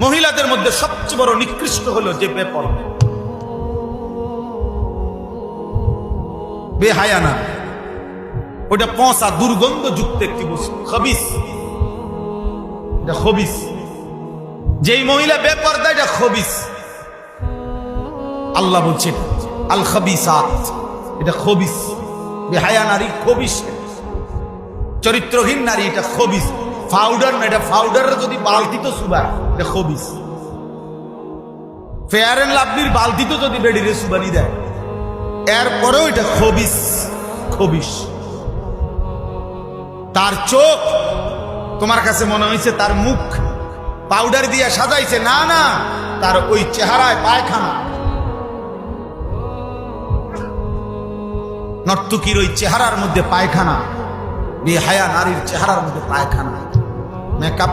মহিলাদের মধ্যে সবচেয়ে বড় নিকৃষ্ট হলো যে বেপরদা, বেহায়া না, ওটা পচা দুর্গন্ধযুক্ত একটি বস্তু, খবিস। এটা খবিস। যেই মহিলা বেপরদা এটা খবিস। আল্লাহ বলছেন আল খবিসাত, এটা খবিস। বেহায়া নারী খবিস, চরিত্রহীন নারী এটা খবিস। পাউডার না, এটা পাউডারের যদি বালতিতে সুবায় এটা খবিস। ফেয়ার এন্ড লাভলির বালতিতে যদি বেডিরে সুবানি দেয় এরপরেও এটা খবিস, খবিস। তার চোখ তোমার কাছে মনে হয়েছে তার মুখ পাউডার দিয়ে সাজাইছে, না না, তার ওই চেহারায় পায়খানা। নর্তকীর ওই চেহারার মধ্যে পায়খানা, বেহায়া নারীর চেহারার মধ্যে পায়খানা। মেকআপ